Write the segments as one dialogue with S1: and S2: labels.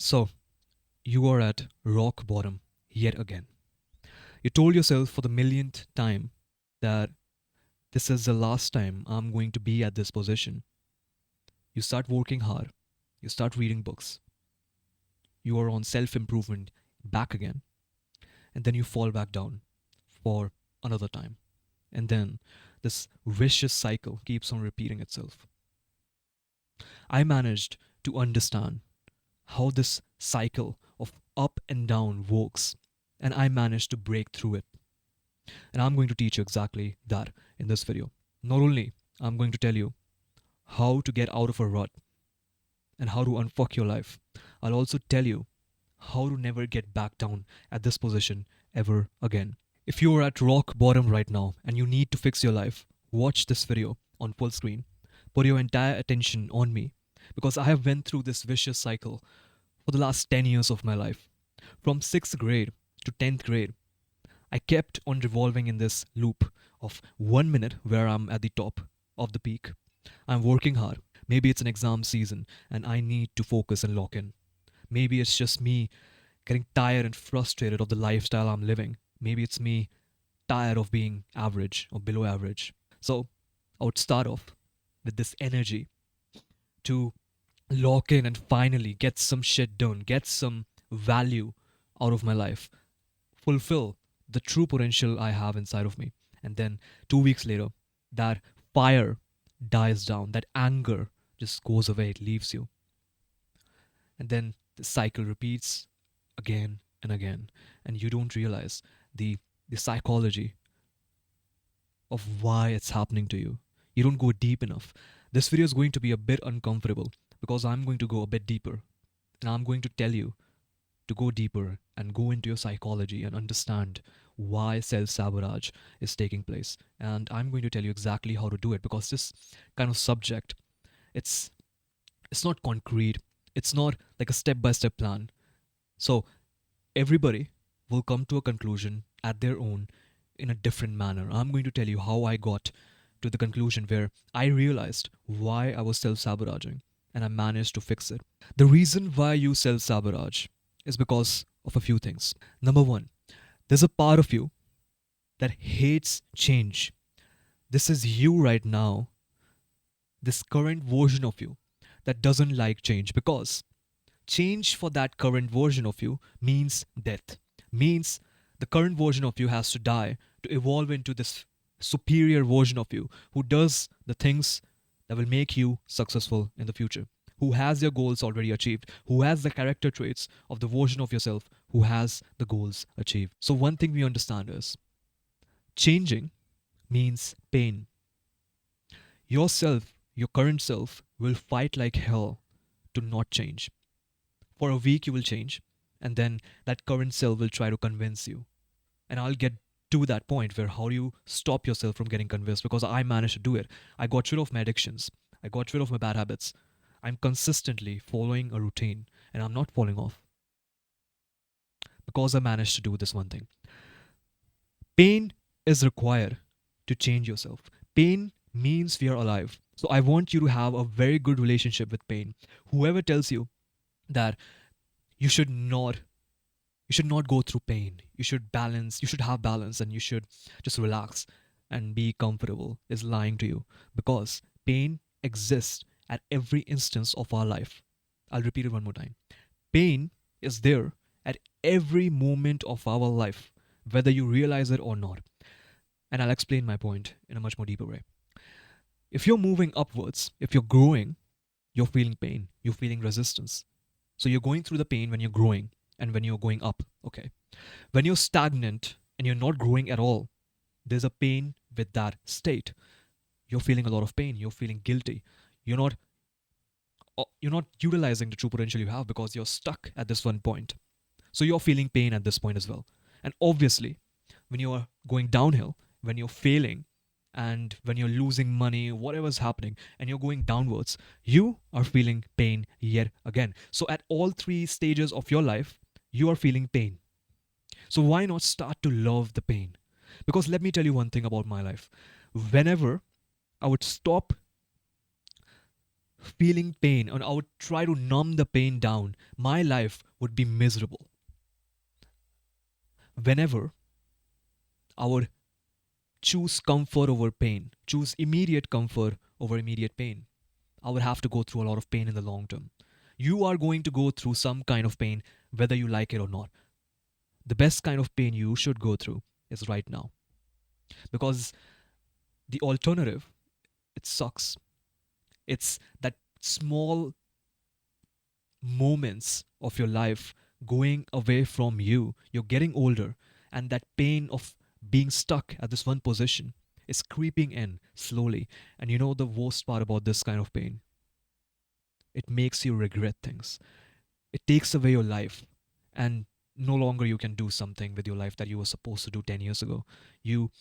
S1: So, you are at rock bottom yet again. You told yourself for the millionth time that this is the last time I'm going to be at this position. You start working hard, you start reading books, you are on self improvement back again, and then you fall back down for another time. And then this vicious cycle keeps on repeating itself. I managed to understand how this cycle of up and down works, and I managed to break through it. And I'm going to teach you exactly that in this video. Not only I'm going to tell you how to get out of a rut and how to unfuck your life, I'll also tell you how to never get back down at this position ever again. If you are at rock bottom right now and you need to fix your life, watch this video on full screen. Put your entire attention on me because I have went through this vicious cycle for the last 10 years of my life. From 6th grade to 10th grade, I kept on revolving in this loop of 1 minute where I'm at the top of the peak. I'm working hard. Maybe it's an exam season and I need to focus and lock in. Maybe it's just me getting tired and frustrated of the lifestyle I'm living. Maybe it's me tired of being average or below average. So I would start off with this energy to lock in and finally get some shit done, get some value out of my life, fulfill the true potential I have inside of me. And then 2 weeks later, that fire dies down, that anger just goes away, it leaves you. And then the cycle repeats again and again. And you don't realize the psychology of why it's happening to you. You don't go deep enough. This video is going to be a bit uncomfortable because I'm going to go a bit deeper. And I'm going to tell you to go deeper and go into your psychology and understand why self sabotage is taking place. And I'm going to tell you exactly how to do it because this kind of subject, it's it's not concrete. It's not like a step by step plan. So everybody will come to a conclusion at their own in a different manner. I'm going to tell you how I got to the conclusion where I realized why I was self sabotaging and I managed to fix it. The reason why you self sabotage is because of a few things. Number one, there's a part of you that hates change. This is you right now, this current version of you that doesn't like change because change for that current version of you means death, means the current version of you has to die to evolve into this superior version of you who does the things that will make you successful in the future, who has your goals already achieved, who has the character traits of the version of yourself who has the goals achieved. So, one thing we understand is changing means pain. Yourself, your current self, will fight like hell to not change. For a week, you will change, and then that current self will try to convince you. And I'll get to that point where how do you stop yourself from getting convinced because I managed to do it. I got rid of my addictions, I got rid of my bad habits. I'm consistently following a routine and I'm not falling off because I managed to do this one thing. Pain is required to change yourself. Pain means we are alive. So I want you to have a very good relationship with pain. Whoever tells you that you should not you should not go through pain, you should have balance and you should just relax and be comfortable is lying to you because pain exists at every instance of our life. I'll repeat it one more time. Pain is there at every moment of our life, whether you realize it or not. And I'll explain my point in a much more deeper way. If you're moving upwards, if you're growing, you're feeling pain, you're feeling resistance. So you're going through the pain when you're growing and when you're going up. Okay. When you're stagnant and you're not growing at all, there's a pain with that state. You're feeling a lot of pain, you're feeling guilty. You're not you're not utilizing the true potential you have because you're stuck at this one point. So you're feeling pain at this point as well. And obviously, when you're going downhill, when you're failing, and when you're losing money, whatever's happening, and you're going downwards, you are feeling pain yet again. So at all three stages of your life, you are feeling pain. So why not start to love the pain? Because let me tell you one thing about my life. Whenever I would stop feeling pain and I would try to numb the pain down, my life would be miserable. Whenever I would choose comfort over pain, choose immediate comfort over immediate pain, I would have to go through a lot of pain in the long term. You are going to go through some kind of pain, whether you like it or not. The best kind of pain you should go through is right now. Because the alternative, it sucks. It's that small moments of your life going away from you. You're getting older, and that pain of being stuck at this one position is creeping in slowly. And you know the worst part about this kind of pain? It makes you regret things. It takes away your life, and no longer you can do something with your life that you were supposed to do 10 years ago. You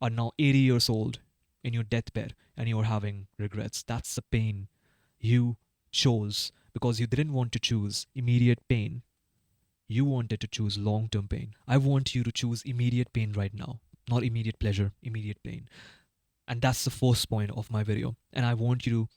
S1: are now 80 years old in your deathbed and you're having regrets. That's the pain you chose because you didn't want to choose immediate pain. You wanted to choose long term pain. I want you to choose immediate pain right now, not immediate pleasure, immediate pain. And that's the first point of my video. And I want you to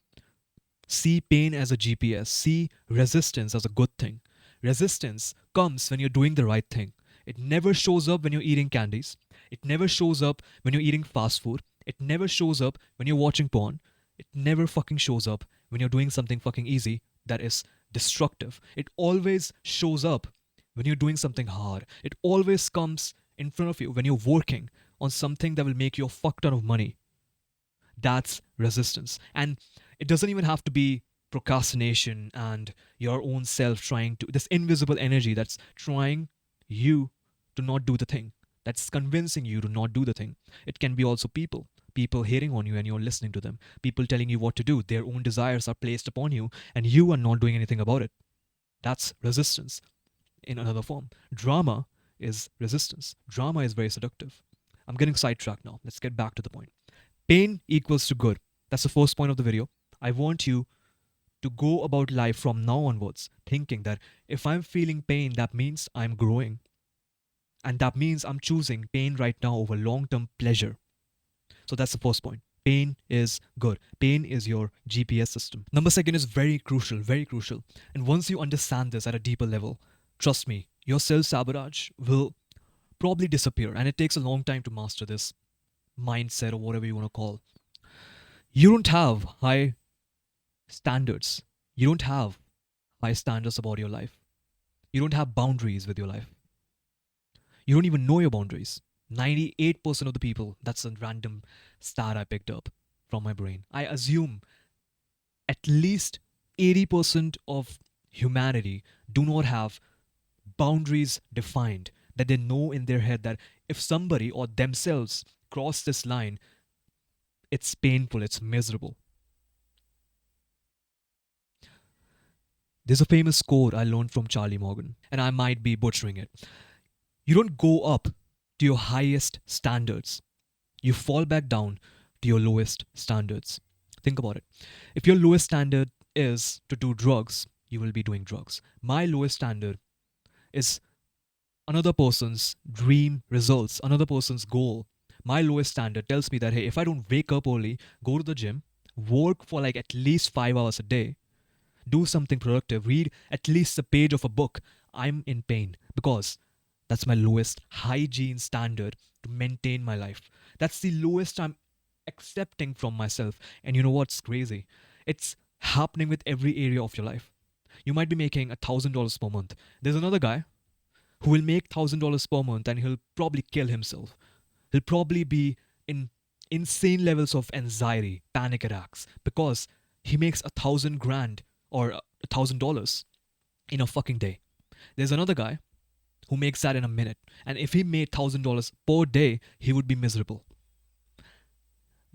S1: see pain as a GPS, see resistance as a good thing. Resistance comes when you're doing the right thing. It never shows up when you're eating candies. It never shows up when you're eating fast food. It never shows up when you're watching porn. It never fucking shows up when you're doing something fucking easy that is destructive. It always shows up when you're doing something hard. It always comes in front of you when you're working on something that will make you a fuck ton of money. That's resistance. And it doesn't even have to be procrastination and your own self trying to, this invisible energy that's trying you to not do the thing, that's convincing you to not do the thing. It can be also people hating on you and you're listening to them, people telling you what to do, their own desires are placed upon you and you are not doing anything about it. That's resistance in another form. Drama is resistance. Drama is very seductive. I'm getting sidetracked now. Let's get back to the point. Pain equals to good. That's the first point of the video. I want you to go about life from now onwards thinking that if I'm feeling pain, that means I'm growing. And that means I'm choosing pain right now over long term pleasure. So that's the first point. Pain is good. Pain is your GPS system. Number second is very crucial, very crucial. And once you understand this at a deeper level, trust me, your self sabotage will probably disappear. And it takes a long time to master this mindset or whatever you want to call. You don't have high standards. You don't have high standards about your life. You don't have boundaries with your life. You don't even know your boundaries. 98% of the people, that's a random stat I picked up from my brain. I assume at least 80% of humanity do not have boundaries defined, that they know in their head that if somebody or themselves cross this line, it's painful, it's miserable. There's a famous quote I learned from Charlie Morgan, and I might be butchering it. You don't go up to your highest standards, you fall back down to your lowest standards. Think about it. If your lowest standard is to do drugs, you will be doing drugs. My lowest standard is another person's dream results, another person's goal. My lowest standard tells me that, hey, if I don't wake up early, go to the gym, work for like at least 5 hours a day, do something productive, read at least a page of a book, I'm in pain because that's my lowest hygiene standard to maintain my life. That's the lowest I'm accepting from myself. And you know what's crazy? It's happening with every area of your life. You might be making $1,000 per month. There's another guy who will make $1,000 per month and he'll probably kill himself. He'll probably be in insane levels of anxiety, panic attacks, because he makes 1,000 grand or $1,000 in a fucking day. There's another guy who makes that in a minute. And if he made $1,000 per day, he would be miserable.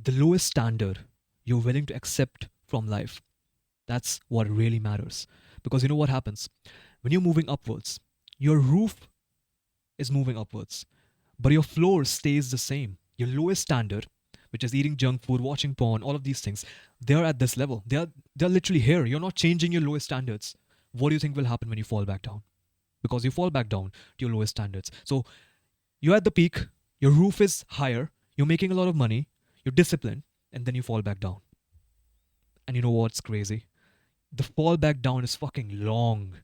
S1: The lowest standard you're willing to accept from life, that's what really matters. Because you know what happens? When you're moving upwards, your roof is moving upwards, but your floor stays the same. Your lowest standard, which is eating junk food, watching porn, all of these things, they're at this level. They're literally here. You're not changing your lowest standards. What do you think will happen when you fall back down? Because you fall back down to your lowest standards. So you're at the peak, your roof is higher, you're making a lot of money, you're disciplined, and then you fall back down. And you know what's crazy? The fall back down is fucking long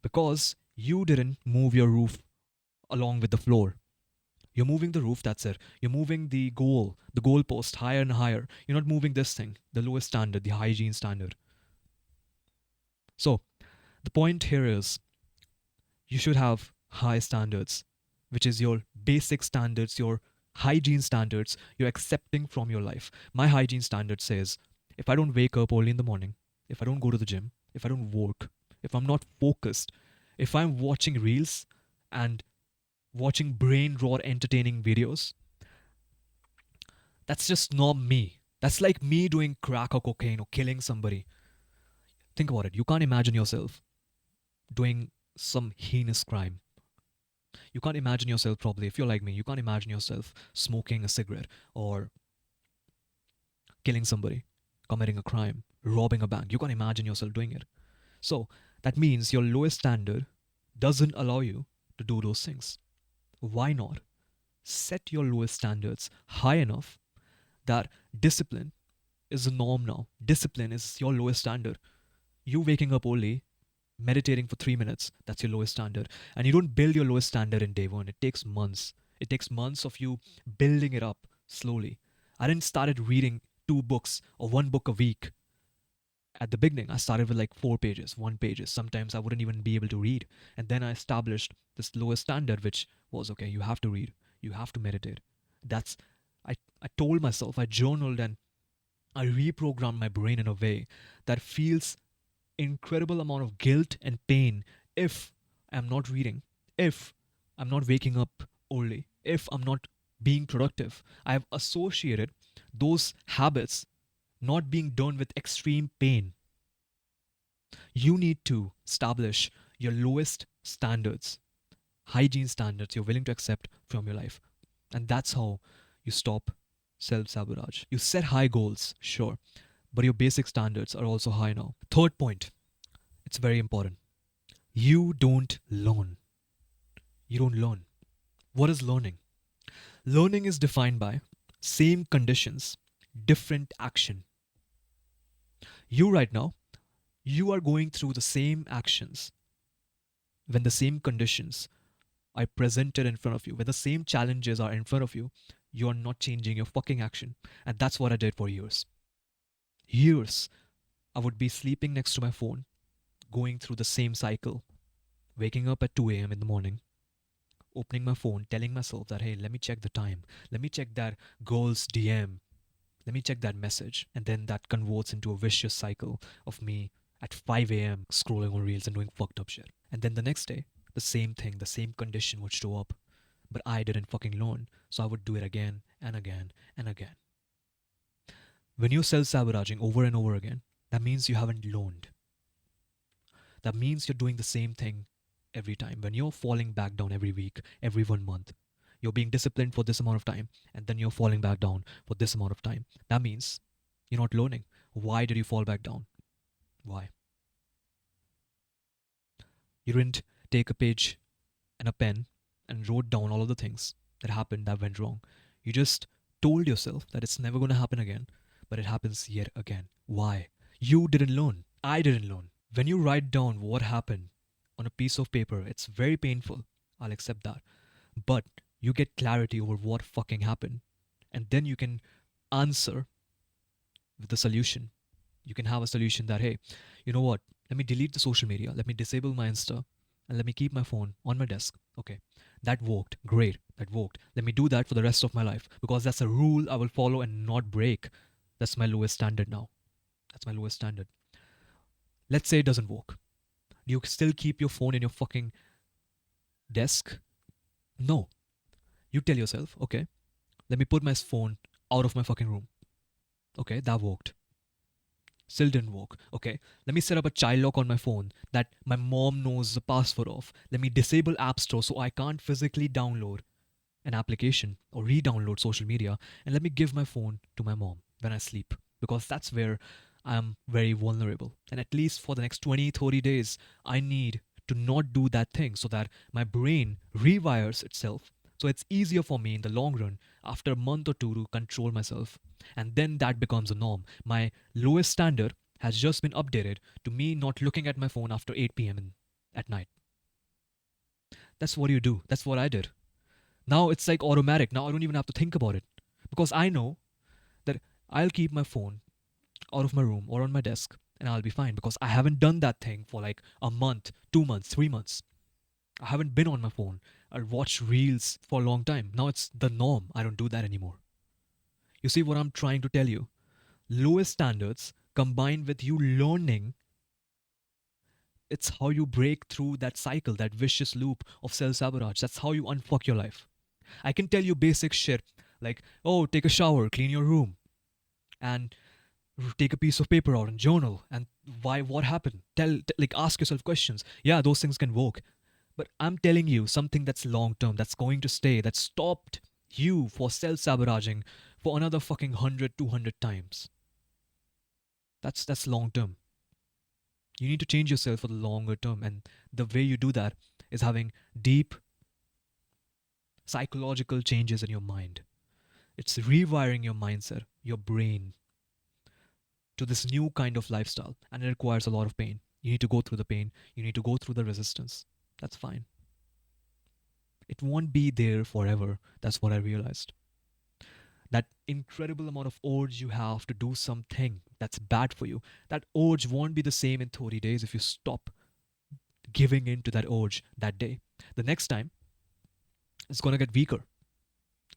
S1: because you didn't move your roof along with the floor. You're moving the roof, that's it. You're moving the goalpost higher and higher. You're not moving this thing, the lowest standard, the hygiene standard. So, the point here is you should have high standards, which is your basic standards, your hygiene standards you're accepting from your life. My hygiene standard says if I don't wake up early in the morning, if I don't go to the gym, if I don't work, if I'm not focused, if I'm watching reels and watching brain raw entertaining videos, that's just not me. That's like me doing crack or cocaine or killing somebody. Think about it. You can't imagine yourself doing some heinous crime. You can't imagine yourself, probably, if you're like me, you can't imagine yourself smoking a cigarette or killing somebody, committing a crime, robbing a bank. You can't imagine yourself doing it. So that means your lowest standard doesn't allow you to do those things. Why not set your lowest standards high enough that discipline is the norm now? Discipline is your lowest standard. You waking up early, meditating for 3 minutes, that's your lowest standard. And you don't build your lowest standard in day one. It takes months. It takes months of you building it up slowly. I didn't started reading 2 books or 1 book a week. At the beginning, I started with like 4 pages, 1 pages. Sometimes I wouldn't even be able to read. And then I established this lowest standard, which was okay, you have to read, you have to meditate. That's I told myself, I journaled and I reprogrammed my brain in a way that feels incredible amount of guilt and pain if I'm not reading, if I'm not waking up early, if I'm not being productive. I've associated those habits not being done with extreme pain. You need to establish your lowest standards, hygiene standards you're willing to accept from your life. And that's how you stop self sabotage. You set high goals, sure, but your basic standards are also high now. Third point, it's very important. You don't learn. You don't learn. What is learning? Learning is defined by same conditions, different action. You right now, you are going through the same actions when the same conditions are presented in front of you, when the same challenges are in front of you, you are not changing your fucking action. And that's what I did for years. Years. I would be sleeping next to my phone, going through the same cycle, waking up at 2 a.m. in the morning, opening my phone, telling myself that, hey, let me check the time. Let me check that girl's DM. Let me check that message. And then that converts into a vicious cycle of me at 5 a.m. scrolling on reels and doing fucked up shit. And then the next day, the same thing, the same condition would show up. But I didn't fucking learn. So I would do it again and again and again. When you're self sabotaging over and over again, that means you haven't learned. That means you're doing the same thing every time. When you're falling back down every week, every 1 month, you're being disciplined for this amount of time, and then you're falling back down for this amount of time. That means you're not learning. Why did you fall back down? Why? You didn't take a page and a pen and wrote down all of the things that happened that went wrong. You just told yourself that it's never going to happen again, but it happens yet again. Why? You didn't learn. I didn't learn. When you write down what happened on a piece of paper, it's very painful. I'll accept that. But you get clarity over what fucking happened. And then you can answer with the solution. You can have a solution that, hey, you know what? Let me delete the social media. Let me disable my Insta. And let me keep my phone on my desk. Okay, that worked. Great. That worked. Let me do that for the rest of my life because that's a rule I will follow and not break. That's my lowest standard now. That's my lowest standard. Let's say it doesn't work. Do you still keep your phone in your fucking desk? No. You tell yourself, okay, let me put my phone out of my fucking room. Okay, that worked. Still didn't work. Okay, let me set up a child lock on my phone that my mom knows the password of. Let me disable App Store so I can't physically download an application or re-download social media, and let me give my phone to my mom when I sleep because that's where I'm very vulnerable. And at least for the next 20, 30 days, I need to not do that thing so that my brain rewires itself. So it's easier for me in the long run after a month or two to control myself. And then that becomes a norm. My lowest standard has just been updated to me not looking at my phone after 8 p.m. At night. That's what you do. That's what I did. Now it's like automatic. Now I don't even have to think about it because I know that I'll keep my phone out of my room or on my desk and I'll be fine because I haven't done that thing for like a month, 2 months, 3 months. I haven't been on my phone. I watched reels for a long time. Now it's the norm. I don't do that anymore. You see what I'm trying to tell you? Lowest standards combined with you learning, it's how you break through that cycle, that vicious loop of self sabotage. That's how you unfuck your life. I can tell you basic shit like, oh, take a shower, clean your room, and take a piece of paper out and journal. And why, what happened? Like, ask yourself questions. Yeah, those things can work. But I'm telling you something that's long term, that's going to stay, that stopped you for self sabotaging for another fucking 100, 200 times. That's long term. You need to change yourself for the longer term. And the way you do that is having deep psychological changes in your mind. It's rewiring your mindset, your brain to this new kind of lifestyle. And it requires a lot of pain. You need to go through the pain, you need to go through the resistance. That's fine. It won't be there forever. That's what I realized. That incredible amount of urge you have to do something that's bad for you, that urge won't be the same in 30 days if you stop giving in to that urge that day. The next time, it's going to get weaker.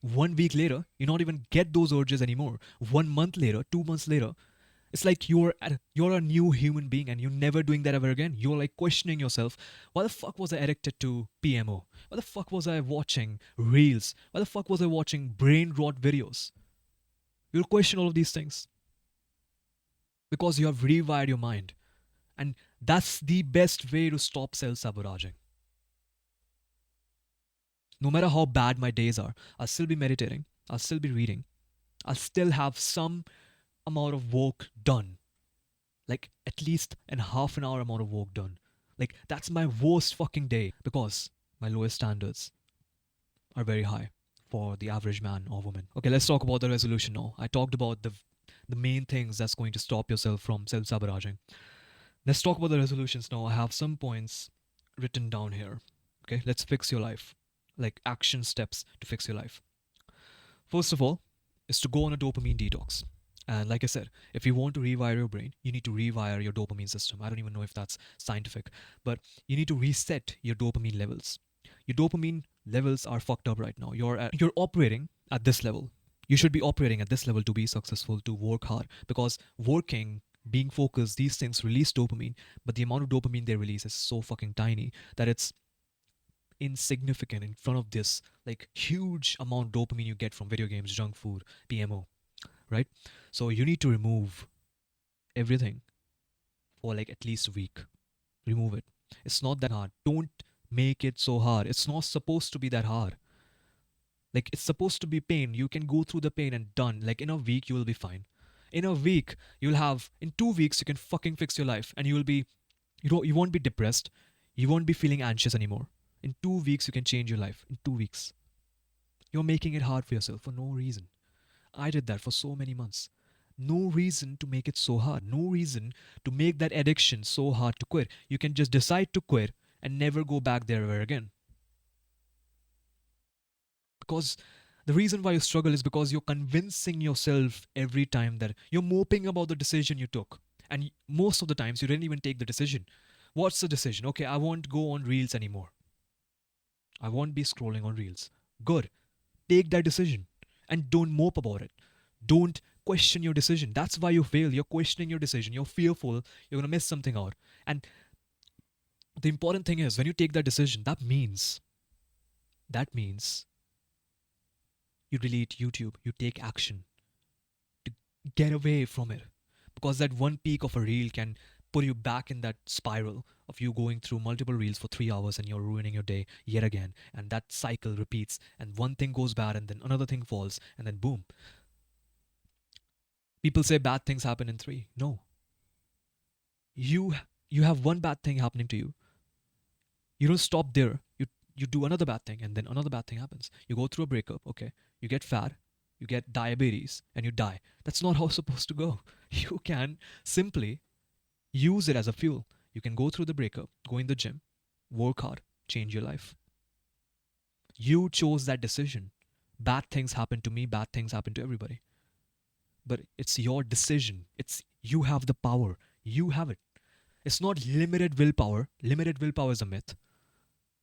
S1: 1 week later, you not even get those urges anymore. 1 month later, 2 months later, it's like you're a new human being and you're never doing that ever again. You're like questioning yourself. Why the fuck was I addicted to PMO? Why the fuck was I watching reels? Why the fuck was I watching brain rot videos? You'll question all of these things because you have rewired your mind. And that's the best way to stop self sabotaging. No matter how bad my days are, I'll still be meditating, I'll still be reading, I'll still have some amount of work done. Like at least an half an hour amount of work done. Like that's my worst fucking day because my lowest standards are very high for the average man or woman. Okay, let's talk about the resolution now. I talked about the main things that's going to stop yourself from self sabotaging. Let's talk about the resolutions now. I have some points written down here. Okay, let's fix your life. Like action steps to fix your life. First of all, is to go on a dopamine detox. And like I said, if you want to rewire your brain, you need to rewire your dopamine system. I don't even know if that's scientific, but you need to reset your dopamine levels. Your dopamine levels are fucked up right now. You're operating at this level. You should be operating at this level to be successful, to work hard, because working, being focused, these things release dopamine, but the amount of dopamine they release is so fucking tiny that it's insignificant in front of this like huge amount of dopamine you get from video games, junk food, PMO, right? So you need to remove everything for like at least a week. Remove it. It's not that hard. Don't make it so hard. It's not supposed to be that hard. Like it's supposed to be pain. You can go through the pain and done. Like in a week you will be fine. In a week you'll have in 2 weeks you can fucking fix your life and you will be you won't be depressed. You won't be feeling anxious anymore. In 2 weeks you can change your life. In 2 weeks. You're making it hard for yourself for no reason. I did that for so many months. No reason to make it so hard. No reason to make that addiction so hard to quit. You can just decide to quit and never go back there ever again. Because the reason why you struggle is because you're convincing yourself every time that you're moping about the decision you took. And most of the times you didn't even take the decision. What's the decision? Okay, I won't go on reels anymore. I won't be scrolling on reels. Good. Take that decision and don't mope about it. Don't question your decision. That's why you fail. You're questioning your decision. You're fearful you're going to miss something out. And the important thing is when you take that decision, that means you delete YouTube. You take action to get away from it. Because that one peak of a reel can put you back in that spiral of you going through multiple reels for 3 hours and you're ruining your day yet again. And that cycle repeats. And one thing goes bad and then another thing falls and then boom. People say bad things happen in three. No. You you have one bad thing happening to you. You don't stop there. You do another bad thing and then another bad thing happens. You go through a breakup, okay. You get fat, you get diabetes, and you die. That's not how it's supposed to go. You can simply Use it as a fuel. You can go through the breakup, go in the gym, work hard, change your life. You chose that decision. Bad things happen to me, bad things happen to everybody. But it's your decision. It's you have the power. You have it. It's not limited willpower. Limited willpower is a myth.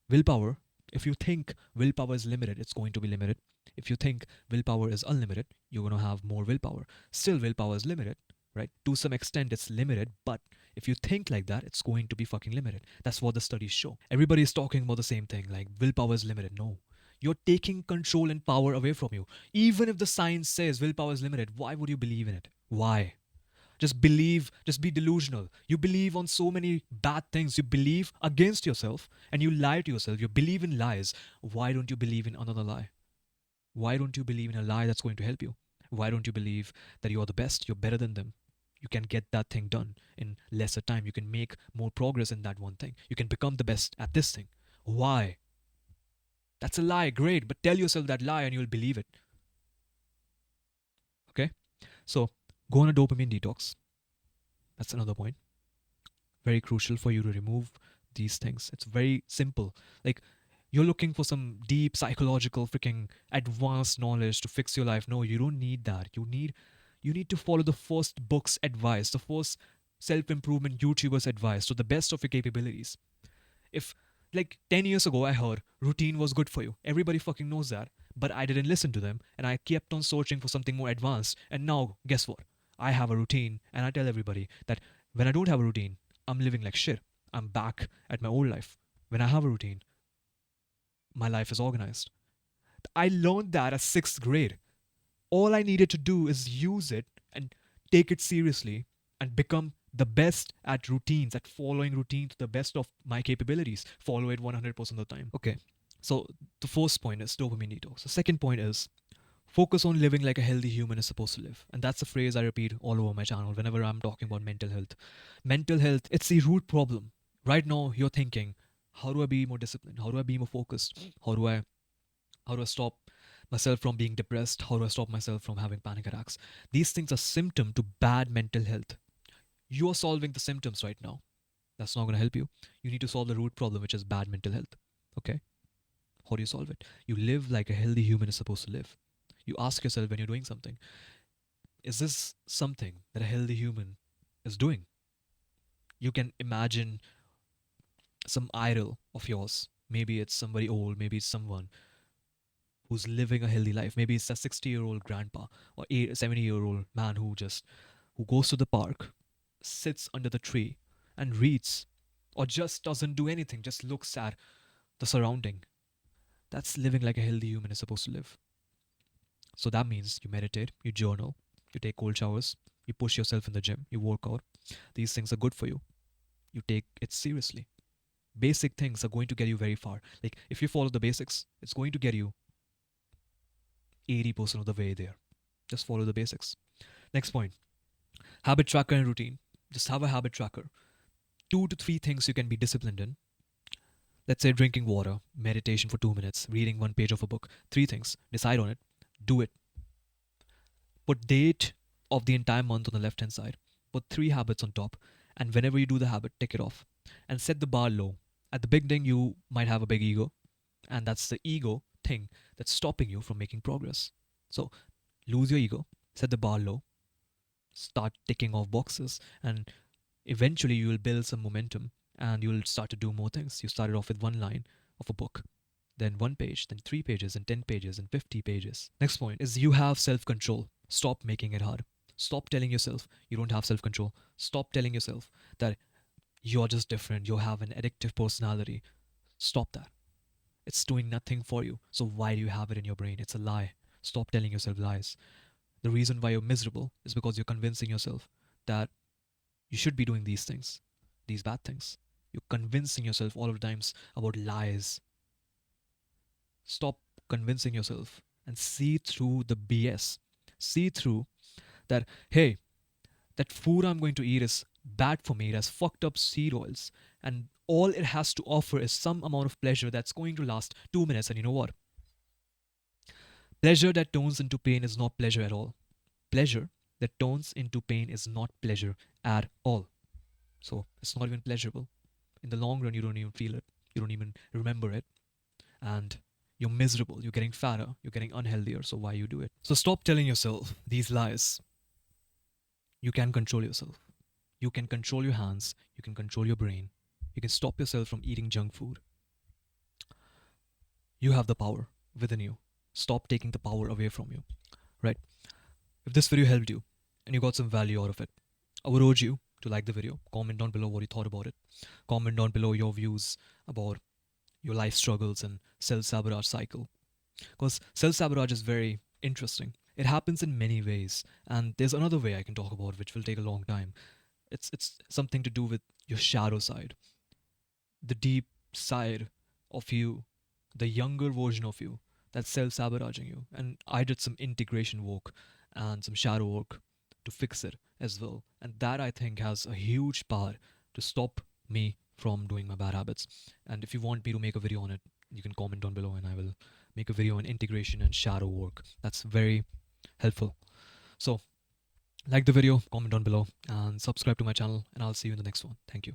S1: Willpower, if you think willpower is limited, it's going to be limited. If you think willpower is unlimited, you're going to have more willpower. Still, willpower is limited, right? To some extent, it's limited, but if you think like that, it's going to be fucking limited. That's what the studies show. Everybody is talking about the same thing, like willpower is limited. No. You're taking control and power away from you. Even if the science says willpower is limited, why would you believe in it? Why? Just believe, just be delusional. You believe on so many bad things. You believe against yourself and you lie to yourself. You believe in lies. Why don't you believe in another lie? Why don't you believe in a lie that's going to help you? Why don't you believe that you are the best? You're better than them. You can get that thing done in lesser time. You can make more progress in that one thing. You can become the best at this thing. Why? That's a lie, great, but tell yourself that lie and you'll believe it. Okay? So go on a dopamine detox. That's another point. Very crucial for you to remove these things. It's very simple. Like you're looking for some deep psychological freaking advanced knowledge to fix your life. No, you don't need that. You need to follow the first book's advice, the first self-improvement YouTuber's advice to the best of your capabilities. If like 10 years ago I heard routine was good for you, everybody fucking knows that, but I didn't listen to them and I kept on searching for something more advanced. And now, guess what? I have a routine and I tell everybody that when I don't have a routine, I'm living like shit. I'm back at my old life. When I have a routine, my life is organized. I learned that at 6th grade. All I needed to do is use it and take it seriously and become the best at routines, at following routine to the best of my capabilities. Follow it 100% of the time. Okay. So the first point is dopamine detox. The second point is focus on living like a healthy human is supposed to live. And that's a phrase I repeat all over my channel whenever I'm talking about mental health. Mental health, it's the root problem. Right now, you're thinking, how do I be more disciplined? How do I be more focused? How do I stop myself from being depressed? How do I stop myself from having panic attacks? These things are symptom to bad mental health. You are solving the symptoms right now. That's not going to help you. You need to solve the root problem, which is bad mental health. Okay? How do you solve it? You live like a healthy human is supposed to live. You ask yourself when you're doing something, is this something that a healthy human is doing? You can imagine some idol of yours. Maybe it's somebody old, maybe it's someone who's living a healthy life. Maybe it's a 60-year-old grandpa or a 70-year-old man who goes to the park, sits under the tree and reads or just doesn't do anything, just looks at the surrounding. That's living like a healthy human is supposed to live. So that means you meditate, you journal, you take cold showers, you push yourself in the gym, you work out. These things are good for you. You take it seriously. Basic things are going to get you very far. Like if you follow the basics, it's going to get you 80% of the way there. Just follow the basics. Next point, habit tracker and routine. Just have a habit tracker. 2 to 3 things you can be disciplined in. Let's say drinking water, meditation for 2 minutes, reading one page of a book. 3 things. Decide on it. Do it. Put date of the entire month on the left hand side. Put 3 habits on top. And whenever you do the habit, tick it off. And set the bar low. At the beginning, you might have a big ego. And that's the ego thing that's stopping you from making progress. So lose your ego, set the bar low, start ticking off boxes, and eventually you will build some momentum and you'll start to do more things. You started off with one line of a book, then 1 page, then 3 pages, and 10 pages, and 50 pages. Next point is you have self control. Stop making it hard. Stop telling yourself you don't have self control. Stop telling yourself that you're just different, you have an addictive personality. Stop that. It's doing nothing for you. So why do you have it in your brain? It's a lie. Stop telling yourself lies. The reason why you're miserable is because you're convincing yourself that you should be doing these things, these bad things. You're convincing yourself all of the times about lies. Stop convincing yourself and see through the BS. See through that, hey, that food I'm going to eat is bad for me. It has fucked up seed oils. And all it has to offer is some amount of pleasure that's going to last 2 minutes. And you know what? Pleasure that turns into pain is not pleasure at all. Pleasure that turns into pain is not pleasure at all. So it's not even pleasurable. In the long run, you don't even feel it. You don't even remember it. And you're miserable. You're getting fatter. You're getting unhealthier. So why you do it? So stop telling yourself these lies. You can control yourself. You can control your hands. You can control your brain. You can stop yourself from eating junk food. You have the power within you. Stop taking the power away from you. Right? If this video helped you and you got some value out of it, I would urge you to like the video, comment down below what you thought about it, comment down below your views about your life struggles and self sabotage cycle. Because self sabotage is very interesting. It happens in many ways, and there's another way I can talk about which will take a long time. It's something to do with your shadow side, the deep side of you, the younger version of you that's self sabotaging you. And I did some integration work and some shadow work to fix it as well. And that I think has a huge power to stop me from doing my bad habits. And if you want me to make a video on it, you can comment down below and I will make a video on integration and shadow work. That's very helpful. So, like the video, comment down below, and subscribe to my channel, and I'll see you in the next one. Thank you.